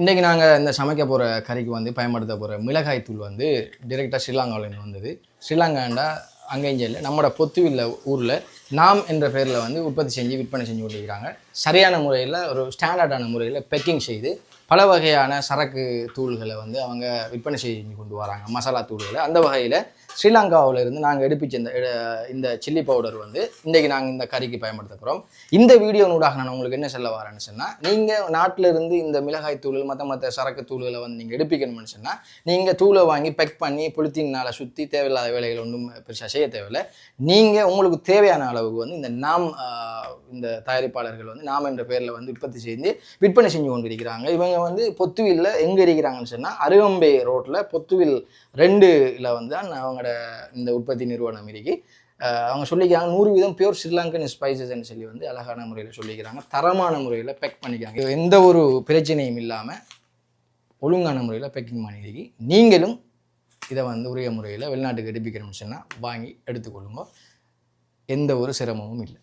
இன்றைக்கி நாங்கள் இந்த சமைக்க போகிற கறிக்கு வந்து பயன்படுத்த போகிற மிளகாய் தூள் வந்து டிரெக்டாக ஸ்ரீலங்காவிலேருந்து வந்தது. ஸ்ரீலங்காண்டா அங்கேயும் இல்லை, நம்மளோட பொத்துவில்ல ஊரில் நாம் என்ற பேரில் வந்து உற்பத்தி செஞ்சு விற்பனை செஞ்சு கொண்டிருக்கிறாங்க. சரியான முறையில் ஒரு ஸ்டாண்டர்டான முறையில் பேக்கிங் செய்து பல வகையான சரக்கு தூள்களை வந்து அவங்க விற்பனை செஞ்சு கொண்டு வராங்க, மசாலா தூள்களை. அந்த வகையில் ஸ்ரீலங்காவிலிருந்து நாங்கள் எடுப்பிச்ச இந்த சில்லி பவுடர் வந்து இன்றைக்கி நாங்கள் இந்த கறிக்கு பயன்படுத்த போகிறோம். இந்த வீடியோனூடாக நான் உங்களுக்கு என்ன சொல்ல வரேன்னு சொன்னால், நீங்கள் நாட்டில் இருந்து இந்த மிளகாய் தூள் மற்ற சரக்கு தூள்களை வந்து நீங்கள் எடுப்பிக்கணும்னு சொன்னால், நீங்கள் தூளை வாங்கி பேக் பண்ணி புளித்தினால் சுற்றி தேவையில்லாத வேலைகள் ஒன்றும் பெருசாக செய்ய தேவையில்லை. நீங்கள் உங்களுக்கு தேவையான அளவுக்கு வந்து இந்த தயாரிப்பாளர்கள் வந்து நாம் என்ற பேரில் வந்து உற்பத்தி செய்து விற்பனை செஞ்சு கொண்டிருக்கிறாங்க. இவங்க வந்து பொத்துவில்ல எங்கே இருக்கிறாங்கன்னு சொன்னால், அருகம்பே ரோட்டில் பொத்துவில் 2ல் வந்து தான் அவங்களோட இந்த உற்பத்தி நிறுவனம் இருக்கு. அவங்க சொல்லிக்கிறாங்க 100% பியூர் ஸ்ரீலங்கன் ஸ்பைசஸ்ன்னு சொல்லி வந்து அழகான முறையில் சொல்லிக்கிறாங்க. தரமான முறையில் பேக் பண்ணிக்கிறாங்க. எந்த ஒரு பிரச்சனையும் இல்லாமல் ஒழுங்கான முறையில் பேக்கிங் பண்ணியிருக்கு. நீங்களும் இதை வந்து உரிய முறையில் வெளிநாட்டுக்கு எடுப்பிக்கணும்னு சொன்னால் வாங்கி எடுத்துக்கொள்ளுங்க. எந்த ஒரு சிரமமும் இல்லை.